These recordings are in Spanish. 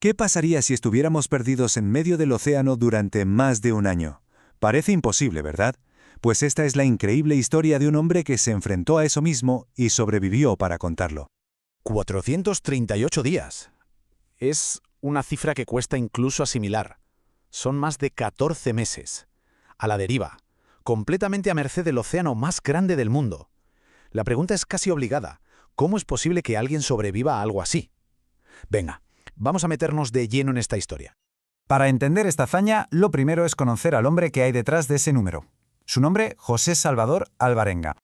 ¿Qué pasaría si estuviéramos perdidos en medio del océano durante más de un año? Parece imposible, ¿verdad? Pues esta es la increíble historia de un hombre que se enfrentó a eso mismo y sobrevivió para contarlo. 438 días. Es una cifra que cuesta incluso asimilar. Son más de 14 meses. A la deriva, completamente a merced del océano más grande del mundo. La pregunta es casi obligada. ¿Cómo es posible que alguien sobreviva a algo así? Venga, vamos a meternos de lleno en esta historia. Para entender esta hazaña, lo primero es conocer al hombre que hay detrás de ese número. Su nombre, José Salvador Alvarenga.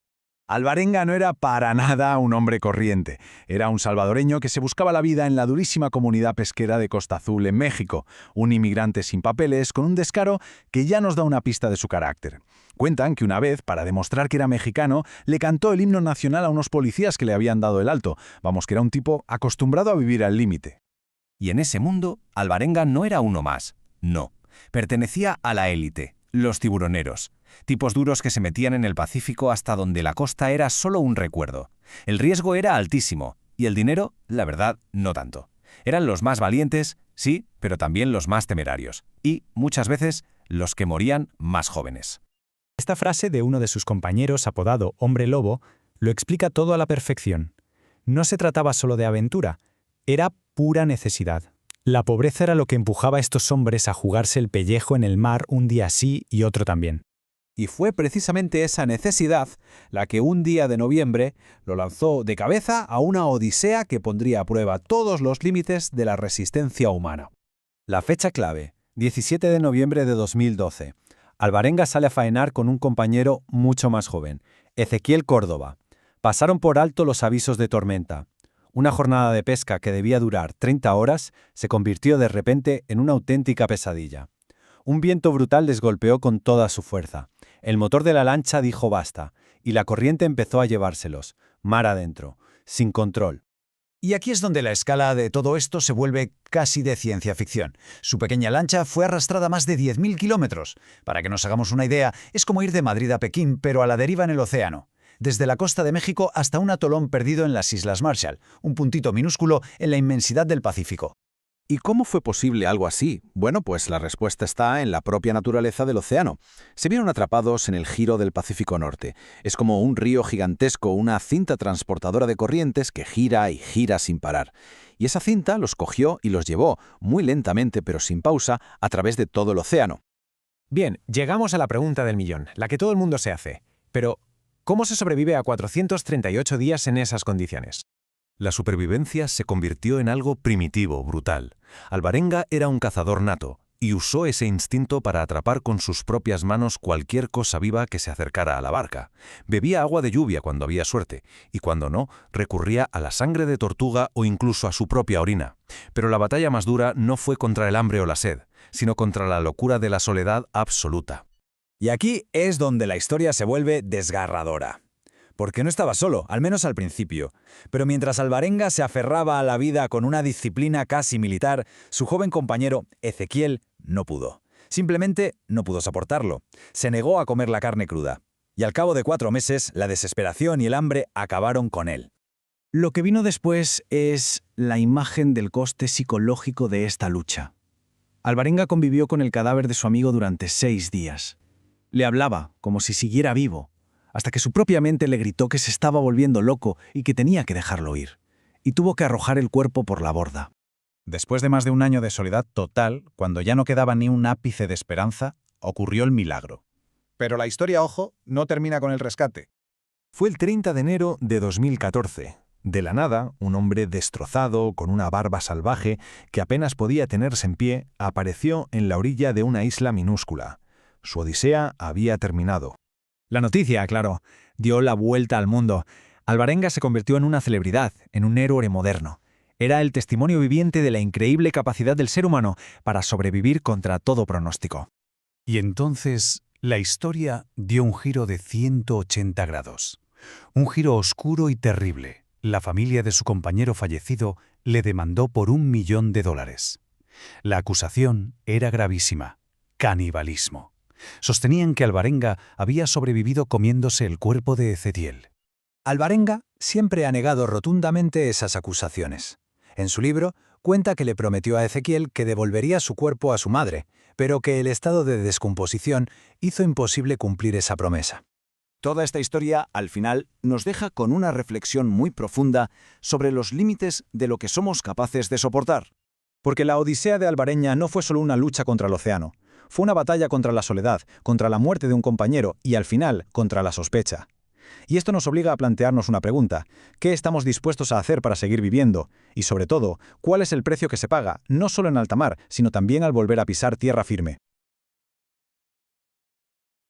Alvarenga no era para nada un hombre corriente. Era un salvadoreño que se buscaba la vida en la durísima comunidad pesquera de Costa Azul, en México. Un inmigrante sin papeles, con un descaro que ya nos da una pista de su carácter. Cuentan que una vez, para demostrar que era mexicano, le cantó el himno nacional a unos policías que le habían dado el alto. Vamos, que era un tipo acostumbrado a vivir al límite. Y en ese mundo, Alvarenga no era uno más. No. Pertenecía a la élite, los tiburoneros. Tipos duros que se metían en el Pacífico hasta donde la costa era solo un recuerdo. El riesgo era altísimo, y el dinero, la verdad, no tanto. Eran los más valientes, sí, pero también los más temerarios. Y, muchas veces, los que morían más jóvenes. Esta frase de uno de sus compañeros, apodado Hombre Lobo, lo explica todo a la perfección. No se trataba solo de aventura, era pura necesidad. La pobreza era lo que empujaba a estos hombres a jugarse el pellejo en el mar un día sí y otro también. Y fue precisamente esa necesidad la que un día de noviembre lo lanzó de cabeza a una odisea que pondría a prueba todos los límites de la resistencia humana. La fecha clave, 17 de noviembre de 2012. Alvarenga sale a faenar con un compañero mucho más joven, Ezequiel Córdoba. Pasaron por alto los avisos de tormenta. Una jornada de pesca que debía durar 30 horas se convirtió de repente en una auténtica pesadilla. Un viento brutal les golpeó con toda su fuerza. El motor de la lancha dijo basta, y la corriente empezó a llevárselos, mar adentro, sin control. Y aquí es donde la escala de todo esto se vuelve casi de ciencia ficción. Su pequeña lancha fue arrastrada más de 10.000 kilómetros. Para que nos hagamos una idea, es como ir de Madrid a Pekín, pero a la deriva en el océano. Desde la costa de México hasta un atolón perdido en las Islas Marshall, un puntito minúsculo en la inmensidad del Pacífico. ¿Y cómo fue posible algo así? Bueno, pues la respuesta está en la propia naturaleza del océano. Se vieron atrapados en el giro del Pacífico Norte. Es como un río gigantesco, una cinta transportadora de corrientes que gira y gira sin parar. Y esa cinta los cogió y los llevó, muy lentamente pero sin pausa, a través de todo el océano. Bien, llegamos a la pregunta del millón, la que todo el mundo se hace. Pero, ¿cómo se sobrevive a 438 días en esas condiciones? La supervivencia se convirtió en algo primitivo, brutal. Alvarenga era un cazador nato y usó ese instinto para atrapar con sus propias manos cualquier cosa viva que se acercara a la barca. Bebía agua de lluvia cuando había suerte y cuando no, recurría a la sangre de tortuga o incluso a su propia orina. Pero la batalla más dura no fue contra el hambre o la sed, sino contra la locura de la soledad absoluta. Y aquí es donde la historia se vuelve desgarradora. Porque no estaba solo, al menos al principio. Pero mientras Alvarenga se aferraba a la vida con una disciplina casi militar, su joven compañero, Ezequiel, no pudo. Simplemente no pudo soportarlo. Se negó a comer la carne cruda. Y al cabo de 4 meses, la desesperación y el hambre acabaron con él. Lo que vino después es la imagen del coste psicológico de esta lucha. Alvarenga convivió con el cadáver de su amigo durante 6 días. Le hablaba como si siguiera vivo, hasta que su propia mente le gritó que se estaba volviendo loco y que tenía que dejarlo ir, y tuvo que arrojar el cuerpo por la borda. Después de más de un año de soledad total, cuando ya no quedaba ni un ápice de esperanza, ocurrió el milagro. Pero la historia, ojo, no termina con el rescate. Fue el 30 de enero de 2014. De la nada, un hombre destrozado, con una barba salvaje, que apenas podía tenerse en pie, apareció en la orilla de una isla minúscula. Su odisea había terminado. La noticia, claro, dio la vuelta al mundo. Alvarenga se convirtió en una celebridad, en un héroe moderno. Era el testimonio viviente de la increíble capacidad del ser humano para sobrevivir contra todo pronóstico. Y entonces, la historia dio un giro de 180 grados. Un giro oscuro y terrible. La familia de su compañero fallecido le demandó por $1 millón. La acusación era gravísima: canibalismo. Sostenían que Alvarenga había sobrevivido comiéndose el cuerpo de Ezequiel. Alvarenga siempre ha negado rotundamente esas acusaciones. En su libro cuenta que le prometió a Ezequiel que devolvería su cuerpo a su madre, pero que el estado de descomposición hizo imposible cumplir esa promesa. Toda esta historia, al final, nos deja con una reflexión muy profunda sobre los límites de lo que somos capaces de soportar. Porque la Odisea de Alvareña no fue solo una lucha contra el océano, fue una batalla contra la soledad, contra la muerte de un compañero y, al final, contra la sospecha. Y esto nos obliga a plantearnos una pregunta: ¿qué estamos dispuestos a hacer para seguir viviendo? Y sobre todo, ¿cuál es el precio que se paga, no solo en alta mar, sino también al volver a pisar tierra firme?